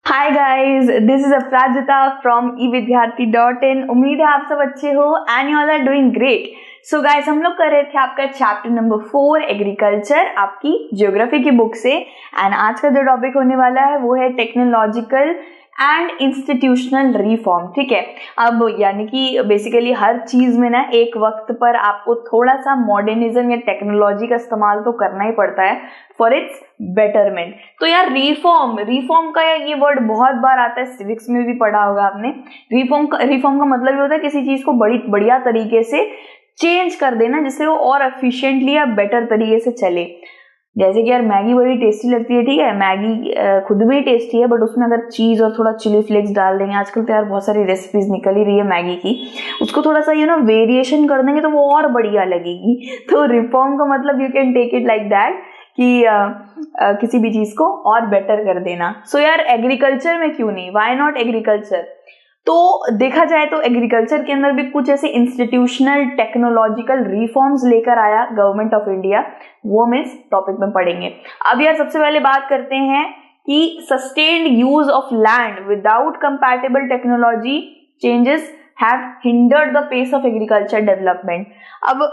Hi guys, this is Aparajita from evidyarthi.in। उम्मीद है आप सब अच्छे हो and you all are doing great. So guys, हम लोग कर रहे थे आपका चैप्टर नंबर 4 एग्रीकल्चर, आपकी ज्योग्राफी की बुक से। एंड आज का जो टॉपिक होने वाला है वो है टेक्नोलॉजिकल एंड इंस्टीट्यूशनल रिफॉर्म। ठीक है, अब यानी कि बेसिकली हर चीज में ना एक वक्त पर आपको थोड़ा सा मॉडर्निज्म या टेक्नोलॉजी का इस्तेमाल तो करना ही पड़ता है फॉर इट्स बेटरमेंट। तो यार रिफॉर्म का ये वर्ड बहुत बार आता है, सिविक्स में भी पढ़ा होगा आपने। रिफॉर्म का मतलब ये होता है किसी चीज को बढ़िया तरीके से चेंज कर देना जिससे वो और एफिशिएंटली या बेटर तरीके से चले। जैसे कि यार मैगी बड़ी टेस्टी लगती है, ठीक है, मैगी खुद भी टेस्टी है, बट उसमें अगर चीज और थोड़ा चिली फ्लेक्स डाल देंगे, आजकल तो यार बहुत सारी रेसिपीज निकल ही रही है मैगी की, उसको थोड़ा सा वेरिएशन कर देंगे तो वो और बढ़िया लगेगी। तो रिफॉर्म का मतलब you can take it like that कि किसी भी चीज को और बेटर कर देना। सो यार एग्रीकल्चर में क्यों नहीं, व्हाई नॉट एग्रीकल्चर। तो देखा जाए तो एग्रीकल्चर के अंदर भी कुछ ऐसे इंस्टीट्यूशनल टेक्नोलॉजिकल रिफॉर्म्स लेकर आया गवर्नमेंट ऑफ इंडिया, वो हम इस टॉपिक में पढ़ेंगे। अब यार सबसे पहले बात करते हैं कि sustained use of land without compatible technology changes have hindered the pace of agriculture development. अब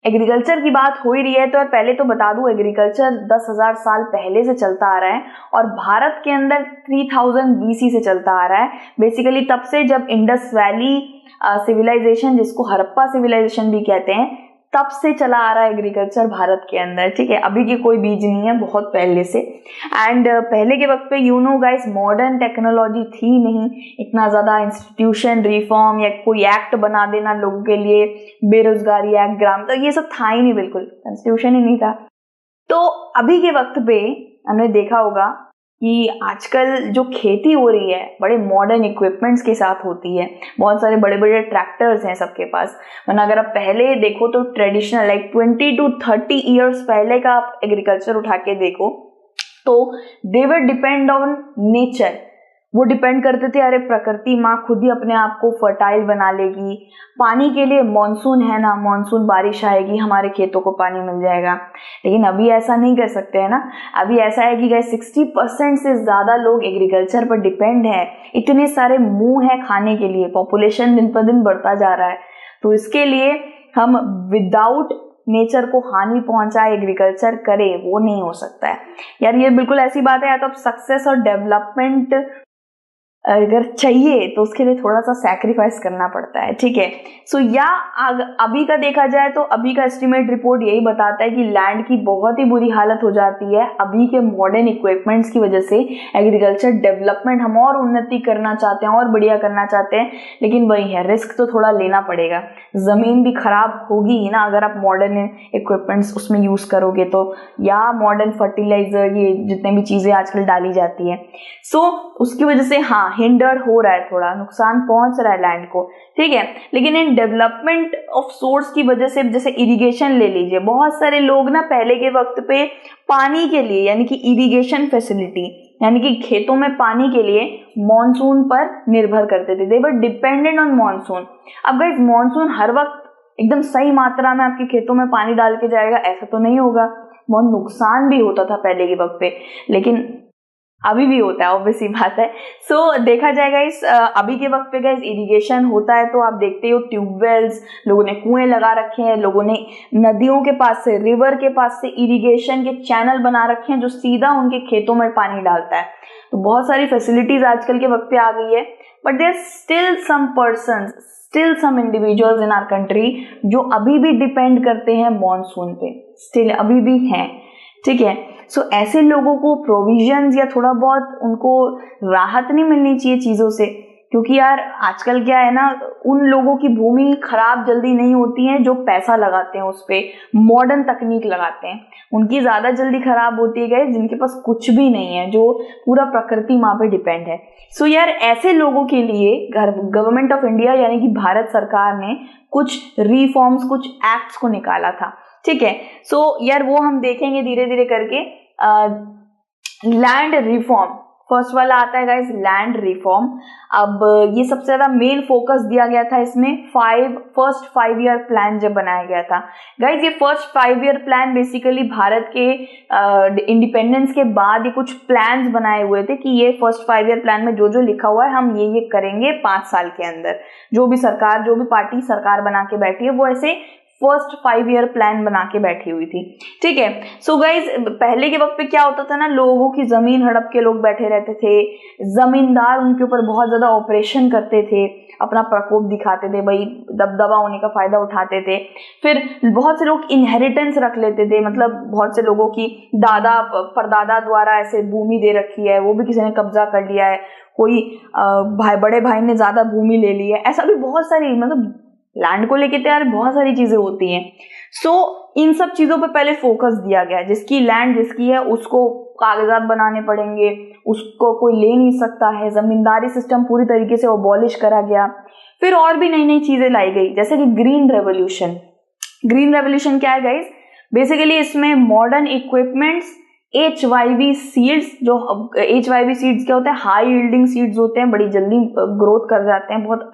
एग्रीकल्चर की बात हो ही रही है तो यार पहले तो बता दूं, एग्रीकल्चर 10,000 साल पहले से चलता आ रहा है और भारत के अंदर 3000 BC से चलता आ रहा है। बेसिकली तब से जब इंडस वैली सिविलाइजेशन, जिसको हड़प्पा सिविलाइजेशन भी कहते हैं, तब से चला आ रहा है एग्रीकल्चर भारत के अंदर। ठीक है, अभी की कोई बीज नहीं है, बहुत पहले से। एंड पहले के वक्त पे गाइस मॉडर्न टेक्नोलॉजी थी नहीं, इतना ज्यादा इंस्टीट्यूशन रिफॉर्म या कोई एक्ट बना देना लोगों के लिए, बेरोजगारी एक्ट, ग्राम, तो ये सब था ही नहीं, बिल्कुल इंस्टीट्यूशन ही नहीं था। तो अभी के वक्त पे हमने देखा होगा कि आजकल जो खेती हो रही है बड़े मॉडर्न इक्विपमेंट्स के साथ होती है, बहुत सारे बड़े बड़े ट्रैक्टर्स हैं सबके पास। वरना अगर आप पहले देखो तो ट्रेडिशनल लाइक 20 to 30 ईयर्स पहले का आप एग्रीकल्चर उठा के देखो तो दे वर डिपेंड ऑन नेचर। वो डिपेंड करते थे, अरे प्रकृति माँ खुद ही अपने आप को फर्टाइल बना लेगी, पानी के लिए मॉनसून है ना, मॉनसून बारिश आएगी, हमारे खेतों को पानी मिल जाएगा। लेकिन अभी ऐसा नहीं कर सकते है ना। अभी ऐसा है कि गाइस 60% से ज्यादा लोग एग्रीकल्चर पर डिपेंड है, इतने सारे मुंह है खाने के लिए, पॉपुलेशन दिन पर दिन बढ़ता जा रहा है। तो इसके लिए हम विदाउट नेचर को हानि पहुंचाए एग्रीकल्चर करे, वो नहीं हो सकता है यार। ये बिल्कुल ऐसी बात है, या तो सक्सेस और डेवलपमेंट अगर चाहिए तो उसके लिए थोड़ा सा सैक्रिफाइस करना पड़ता है। ठीक है, सो या अभी का देखा जाए तो अभी का एस्टिमेट रिपोर्ट यही बताता है कि लैंड की बहुत ही बुरी हालत हो जाती है अभी के मॉडर्न इक्विपमेंट्स की वजह से। एग्रीकल्चर डेवलपमेंट हम और उन्नति करना चाहते हैं और बढ़िया करना चाहते हैं, लेकिन वही है, रिस्क तो थोड़ा लेना पड़ेगा। जमीन भी खराब होगी ही ना अगर आप मॉडर्न इक्विपमेंट्स उसमें यूज करोगे तो, या मॉडर्न फर्टिलाइजर, ये जितने भी चीजें आजकल डाली जाती है। सो उसकी वजह से हाँ हिंडर्ड हो रहा है, थोड़ा नुकसान पहुंच रहा है लैंड को। ठीक है, लेकिन इन डेवलपमेंट ऑफ सोर्स की वजह से, जैसे इरिगेशन ले लीजिए, बहुत सारे लोग ना पहले के वक्त पे पानी के लिए यानी कि इरिगेशन फैसिलिटी, यानी कि खेतों में पानी के लिए मॉनसून पर निर्भर करते थे। दे वर डिपेंडेंट ऑन मॉनसून। अब गाइस मॉनसून हर वक्त एकदम सही मात्रा में आपके खेतों में पानी डाल के जाएगा ऐसा तो नहीं होगा, बहुत नुकसान भी होता था पहले के वक्त पे, लेकिन अभी भी होता है, ऑब्वियस सी बात है। सो देखा जाएगा इस अभी के वक्त पे गाइस इरिगेशन होता है तो आप देखते हो ट्यूबवेल्स, लोगों ने कुएं लगा रखे हैं, लोगों ने नदियों के पास से, रिवर के पास से इरिगेशन के चैनल बना रखे हैं जो सीधा उनके खेतों में पानी डालता है। तो बहुत सारी फैसिलिटीज आजकल के वक्त पे आ गई है, but there still some persons, still some individuals in our country जो अभी भी डिपेंड करते हैं मॉनसून पे, स्टिल अभी भी हैं। ठीक है, सो ऐसे लोगों को प्रोविजंस या थोड़ा बहुत उनको राहत नहीं मिलनी चाहिए चीजों से, क्योंकि यार आजकल क्या है ना, उन लोगों की भूमि खराब जल्दी नहीं होती है जो पैसा लगाते हैं उस पे, मॉडर्न तकनीक लगाते हैं, उनकी ज्यादा जल्दी खराब होती है गाइस जिनके पास कुछ भी नहीं है, जो पूरा प्रकृति माँ पे डिपेंड है। सो यार ऐसे लोगों के लिए गवर्नमेंट ऑफ इंडिया यानी कि भारत सरकार ने कुछ रिफॉर्म्स, कुछ एक्ट्स को निकाला था। ठीक है, सो यार वो हम देखेंगे धीरे धीरे करके। लैंड रिफॉर्म, फर्स्ट वाला आता है गाइज लैंड रिफॉर्म। अब ये सबसे ज्यादा मेन फोकस दिया गया था इसमें फर्स्ट 5 ईयर प्लान जब बनाया गया था। गाइज ये first 5 year plan basically Bharat के इंडिपेंडेंस के बाद ये कुछ प्लान्स बनाए हुए थे कि ये फर्स्ट 5 ईयर प्लान में जो जो लिखा हुआ है हम ये करेंगे 5 साल के अंदर। जो भी पार्टी सरकार बना के बैठी है वो ऐसे फर्स्ट 5 ईयर प्लान बना के बैठी हुई थी, ठीक है। सो गाइज पहले के वक्त पे क्या होता था ना, लोगों की जमीन हड़प के लोग बैठे रहते थे, जमींदार उनके ऊपर बहुत ज्यादा ऑपरेशन करते थे, अपना प्रकोप दिखाते थे, भाई दबदबा होने का फायदा उठाते थे। फिर बहुत से लोग इनहेरिटेंस रख लेते थे, मतलब बहुत से लोगों की दादा परदादा द्वारा ऐसे भूमि दे रखी है, वो भी किसी ने कब्जा कर लिया है, कोई बड़े भाई ने ज्यादा भूमि ले ली है, ऐसा भी बहुत सारी, मतलब लैंड को लेके तो यार बहुत सारी चीजें होती हैं। सो इन सब चीजों पे पहले फोकस दिया गया, जिसकी लैंड जिसकी है उसको कागजात बनाने पड़ेंगे, उसको कोई ले नहीं सकता है, जमींदारी सिस्टम पूरी तरीके से अबॉलिश करा गया। फिर और भी नई नई चीजें लाई गई, जैसे कि ग्रीन रेवोल्यूशन। ग्रीन रेवोल्यूशन क्या है गाइस, बेसिकली इसमें मॉडर्न इक्विपमेंट्स, HYV सीड्स, जो HYV सीड्स क्या होते हैं, हाई यील्डिंग सीड्स होते हैं, बड़ी जल्दी ग्रोथ कर जाते हैं, बहुत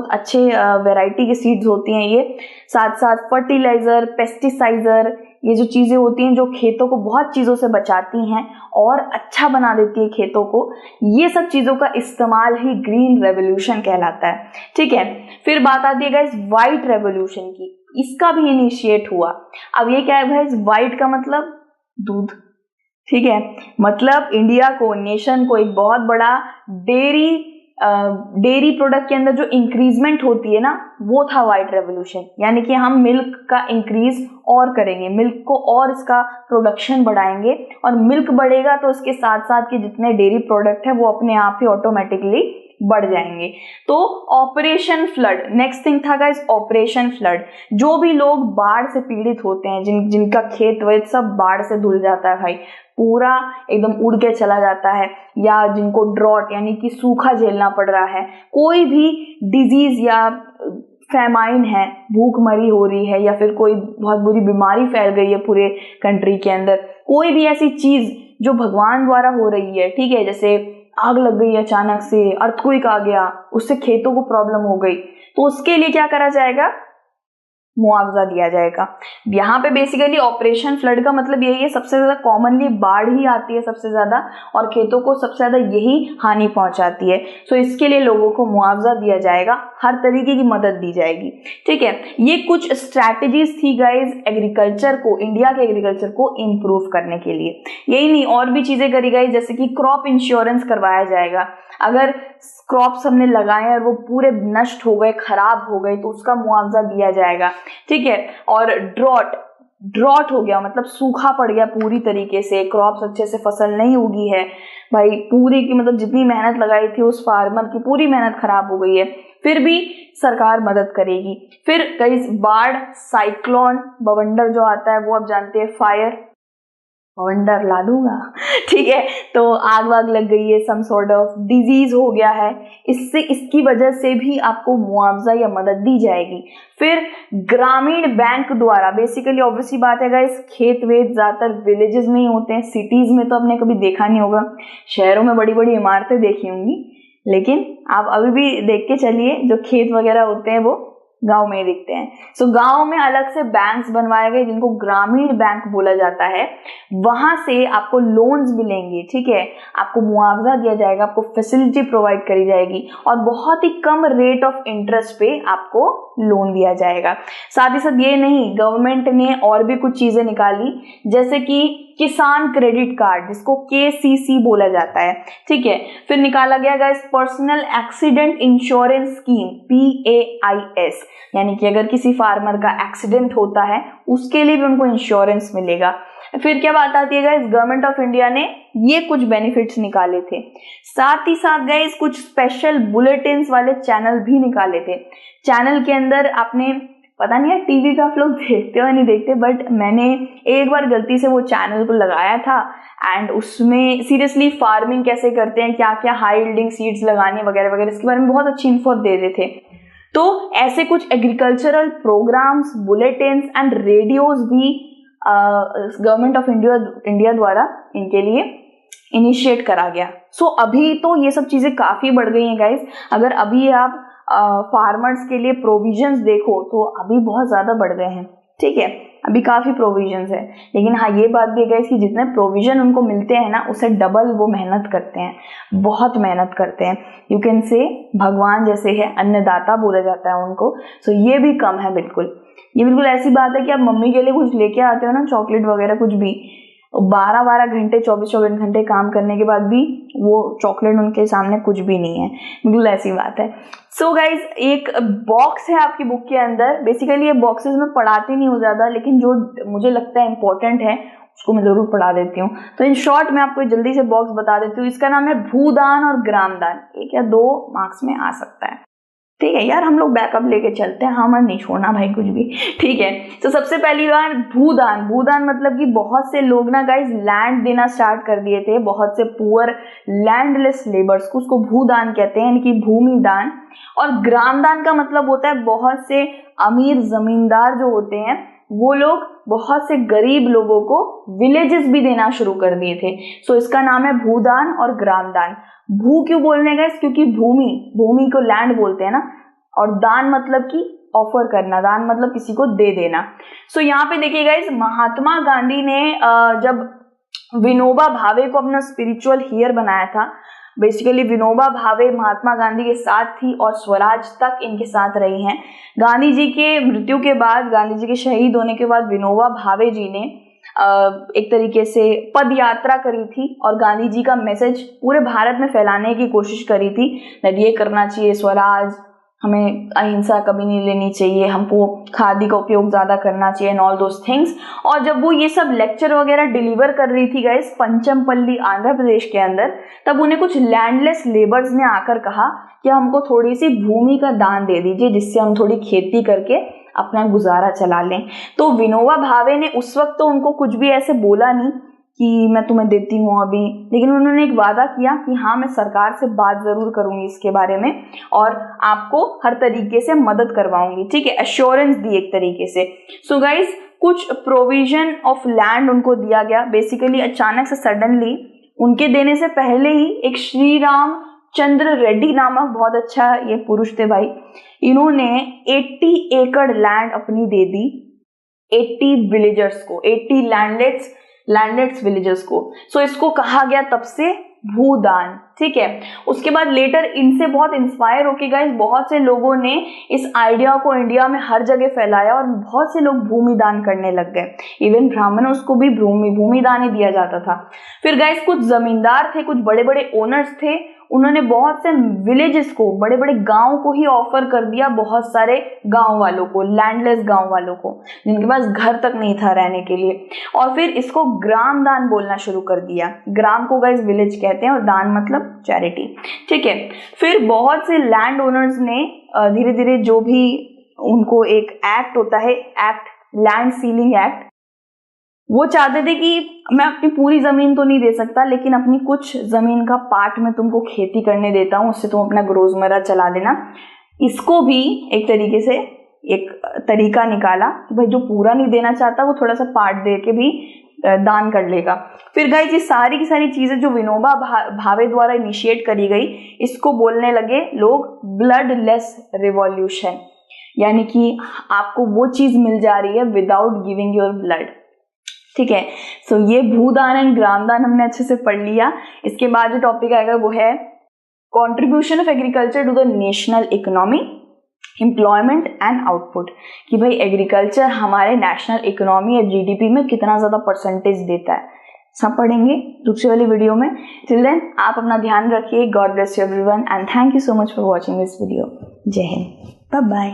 अच्छे वैरायटी के सीड्स होती हैं ये। साथ साथ फर्टिलाइजर, पेस्टिसाइजर, ये जो चीजें होती हैं जो खेतों को बहुत चीजों से बचाती हैं और अच्छा बना देती है खेतों को, ये सब चीजों का इस्तेमाल ही ग्रीन रेवोल्यूशन कहलाता है, ठीक है। फिर बात आती है गाइस व्हाइट रेवोल्यूशन की, इसका भी इनिशिएट हुआ। अब ये क्या है भाई, व्हाइट का मतलब दूध, ठीक है, मतलब इंडिया को, नेशन को एक बहुत बड़ा डेयरी प्रोडक्ट के अंदर जो इंक्रीजमेंट होती है ना, वो था व्हाइट रेवोल्यूशन। यानी कि हम मिल्क का इंक्रीज और करेंगे, मिल्क को और इसका प्रोडक्शन बढ़ाएंगे, और मिल्क बढ़ेगा तो उसके साथ साथ के जितने डेयरी प्रोडक्ट है वो अपने आप ही ऑटोमेटिकली बढ़ जाएंगे। तो ऑपरेशन फ्लड, नेक्स्ट थिंग था गाइस ऑपरेशन फ्लड। जो भी लोग बाढ़ से पीड़ित होते हैं, जिनका खेत वेत सब बाढ़ से धुल जाता है भाई, पूरा एकदम उड़ के चला जाता है, या जिनको ड्रॉट यानी कि सूखा झेलना पड़ रहा है, कोई भी डिजीज या फैमाइन है, भूखमरी हो रही है, या फिर कोई बहुत बुरी बीमारी फैल गई है पूरे कंट्री के अंदर, कोई भी ऐसी चीज जो भगवान द्वारा हो रही है, ठीक है, जैसे आग लग गई अचानक से, अर्थक्वेक आ गया, उससे खेतों को प्रॉब्लम हो गई, तो उसके लिए क्या करा जाएगा, मुआवजा दिया जाएगा। यहाँ पे बेसिकली ऑपरेशन फ्लड का मतलब यही है, सबसे ज्यादा कॉमनली बाढ़ ही आती है सबसे ज्यादा, और खेतों को सबसे ज्यादा यही हानि पहुंचाती है। सो इसके लिए लोगों को मुआवजा दिया जाएगा, हर तरीके की मदद दी जाएगी, ठीक है। ये कुछ स्ट्रैटेजीज थी गाइज एग्रीकल्चर को, इंडिया के एग्रीकल्चर को इम्प्रूव करने के लिए। यही नहीं, और भी चीजें करी गई, जैसे कि क्रॉप इंश्योरेंस करवाया जाएगा। अगर क्रॉप्स हमने लगाए और वो पूरे नष्ट हो गए, खराब हो गए, तो उसका मुआवजा दिया जाएगा, ठीक है। और ड्रॉट हो गया, मतलब सूखा पड़ गया पूरी तरीके से, क्रॉप्स अच्छे से फसल नहीं उगी है भाई, पूरी की मतलब जितनी मेहनत लगाई थी उस फार्मर की पूरी मेहनत खराब हो गई है, फिर भी सरकार मदद करेगी। फिर कई बाढ़, साइक्लोन, बवंडर जो आता है वो आप जानते हैं, फायर, बवंडर ला दूंगा, ठीक है, तो आग वाग लग गई है, सम सॉर्ट ऑफ डिजीज हो गया है, इसकी वजह से भी आपको मुआवजा या मदद दी जाएगी। फिर ग्रामीण बैंक द्वारा, बेसिकली ऑब्वियसली बात है गाइस, खेत वेत ज्यादातर विलेजेस में ही होते हैं, सिटीज में तो आपने कभी देखा नहीं होगा, शहरों में बड़ी बड़ी इमारतें देखी होंगी, लेकिन आप अभी भी देख के चलिए, जो खेत वगैरह होते हैं वो गांव में दिखते हैं। सो गांव में अलग से बैंक्स बनवाए गए जिनको ग्रामीण बैंक बोला जाता है, वहां से आपको लोन्स मिलेंगे, ठीक है, आपको मुआवजा दिया जाएगा, आपको फैसिलिटी प्रोवाइड करी जाएगी, और बहुत ही कम रेट ऑफ इंटरेस्ट पे आपको लोन दिया जाएगा। साथ ही साथ ये नहीं, गवर्नमेंट ने और भी कुछ चीजें निकाली, जैसे कि किसान क्रेडिट कार्ड, जिसको KCC बोला जाता है, ठीक है। फिर निकाला गया guys personal accident insurance scheme, PAIS, यानी कि अगर किसी फार्मर का एक्सीडेंट होता है उसके लिए भी उनको इंश्योरेंस मिलेगा। फिर क्या बात आती है गाइस, गवर्नमेंट ऑफ इंडिया ने ये कुछ बेनिफिट्स निकाले थे। साथ ही साथ गाइस कुछ स्पेशल बुलेटिन्स वाले चैनल भी निकाले थे। चैनल के अंदर आपने, पता नहीं है टीवी का आप लोग देखते हो या नहीं देखते, बट मैंने एक बार गलती से वो चैनल को लगाया था, एंड उसमें सीरियसली फार्मिंग कैसे करते हैं, क्या क्या हाई यील्डिंग सीड्स लगाने वगैरह वगैरह, इसके बारे में बहुत अच्छी इन्फो दे रहे थे। तो ऐसे कुछ agricultural programmes, bulletins and radios भी गवर्नमेंट ऑफ इंडिया द्वारा इनके लिए इनिशिएट करा गया। सो अभी तो ये सब चीज़ें काफ़ी बढ़ गई हैं गाइस। अगर अभी आप फार्मर्स के लिए प्रोविजंस देखो तो अभी बहुत ज़्यादा बढ़ गए हैं, ठीक है, अभी काफ़ी प्रोविजंस है। लेकिन हाँ, ये बात भी है कि जितने प्रोविजन उनको मिलते हैं ना, उससे डबल वो मेहनत करते हैं, बहुत मेहनत करते हैं। यू कैन से भगवान जैसे है, अन्नदाता बोला जाता है उनको। सो ये भी कम है बिल्कुल। ये बिल्कुल ऐसी बात है कि आप मम्मी के लिए कुछ लेके आते हो ना, चॉकलेट वगैरह कुछ भी, 12-12 घंटे 24-24 घंटे काम करने के बाद भी वो चॉकलेट उनके सामने कुछ भी नहीं है, बिल्कुल ऐसी बात है। सो गाइज, एक बॉक्स है आपकी बुक के अंदर। बेसिकली ये बॉक्सेस में पढ़ाती नहीं हो ज़्यादा, लेकिन जो मुझे लगता है इंपॉर्टेंट है उसको मैं ज़रूर पढ़ा देती हूँ। तो इन शॉर्ट मैं आपको जल्दी से बॉक्स बता देती हूँ। इसका नाम है भूदान और ग्रामदान। 1 या 2 मार्क्स में आ सकता है, ठीक है यार, हम लोग बैकअप लेके चलते हैं, हमें नहीं छोड़ना भाई कुछ भी, ठीक है। तो सबसे पहली बार भूदान। भूदान मतलब कि बहुत से लोग ना गाइस लैंड देना स्टार्ट कर दिए थे, बहुत से पुअर लैंडलेस लेबर्स को, उसको भूदान कहते हैं, यानी कि भूमि दान। और ग्रामदान का मतलब होता है बहुत से अमीर जमींदार जो होते हैं वो लोग बहुत से गरीब लोगों को विलेजेस भी देना शुरू कर दिए थे। सो इसका नाम है भूदान और ग्रामदान। भू क्यों बोलने का, क्योंकि भूमि को लैंड बोलते हैं ना, और दान मतलब कि ऑफर करना, दान मतलब किसी को दे देना। सो यहाँ पे देखिएगा, इस महात्मा गांधी ने जब विनोबा भावे को अपना स्पिरिचुअल हीयर बनाया था, बेसिकली विनोबा भावे महात्मा गांधी के साथ थी और स्वराज तक इनके साथ रही हैं। गांधी जी के मृत्यु के बाद, गांधी जी के शहीद होने के बाद विनोबा भावे जी ने एक तरीके से पद यात्रा करी थी और गांधी जी का मैसेज पूरे भारत में फैलाने की कोशिश करी थी। ये करना चाहिए स्वराज, हमें अहिंसा कभी नहीं लेनी चाहिए, हमको खादी का उपयोग ज़्यादा करना चाहिए एंड ऑल दोस थिंग्स। और जब वो ये सब लेक्चर वगैरह डिलीवर कर रही थी गाइस पंचमपल्ली आंध्र प्रदेश के अंदर, तब उन्हें कुछ लैंडलेस लेबर्स ने आकर कहा कि हमको थोड़ी सी भूमि का दान दे दीजिए, जिससे हम थोड़ी खेती करके अपना गुजारा चला लें। तो विनोबा भावे ने उस वक्त तो उनको कुछ भी ऐसे बोला नहीं कि मैं तुम्हें देती हूँ अभी, लेकिन उन्होंने एक वादा किया कि हाँ, मैं सरकार से बात जरूर करूंगी इसके बारे में और आपको हर तरीके से मदद करवाऊंगी, ठीक है, एश्योरेंस दी एक तरीके से। सो गाइज, कुछ प्रोविजन ऑफ लैंड उनको दिया गया। बेसिकली अचानक से सडनली, उनके देने से पहले ही एक श्री राम चंद्र रेड्डी नामक बहुत अच्छा ये पुरुष थे भाई, इन्होंने 80 एकड़ लैंड अपनी दे दी 80 विलेजर्स को, 80 लैंडलेस विलेजर्स को। सो इसको कहा गया तब से भूदान, ठीक है। उसके बाद लेटर इनसे बहुत इंस्पायर होके गाइस बहुत से लोगों ने इस आइडिया को इंडिया में हर जगह फैलाया और बहुत से लोग भूमि दान करने लग गए। इवन ब्राह्मणों को भी भूमि दान ही दिया जाता था। फिर गाइस कुछ जमींदार थे, कुछ बड़े बड़े ओनर्स थे, उन्होंने बहुत से विलेजेस को, बड़े बड़े गांव को ही ऑफर कर दिया बहुत सारे गांव वालों को, लैंडलेस गांव वालों को, जिनके पास घर तक नहीं था रहने के लिए। और फिर इसको ग्राम दान बोलना शुरू कर दिया। ग्राम को गाइस विलेज कहते हैं और दान मतलब चैरिटी, ठीक है। फिर बहुत से लैंड ओनर्स ने धीरे धीरे, जो भी उनको एक एक्ट होता है, एक्ट लैंड सीलिंग एक्ट, वो चाहते थे कि मैं अपनी पूरी जमीन तो नहीं दे सकता, लेकिन अपनी कुछ जमीन का पार्ट में तुमको खेती करने देता हूँ, उससे तुम अपना रोजमर्रा चला देना। इसको भी एक तरीके से एक तरीका निकाला कि भाई जो पूरा नहीं देना चाहता वो थोड़ा सा पार्ट दे के भी दान कर लेगा। फिर गाइस ये सारी की सारी चीजें जो विनोबा भावे द्वारा इनिशिएट करी गई, इसको बोलने लगे लोग ब्लडलेस रिवॉल्यूशन, यानी कि आपको वो चीज मिल जा रही है विदाउट गिविंग योर ब्लड, ठीक है। सो ये भूदान एंड ग्रामदान हमने अच्छे से पढ़ लिया। इसके बाद जो टॉपिक आएगा वो है contribution of agriculture to the national economy, employment and output, कि भाई एग्रीकल्चर हमारे नेशनल इकोनॉमी या जीडीपी में कितना ज्यादा परसेंटेज देता है, सब पढ़ेंगे दूसरी वाली वीडियो में। टिल देन आप अपना ध्यान रखिए। God bless you everyone and thank you so much for watching this video. जय हिंद, बाय बाय।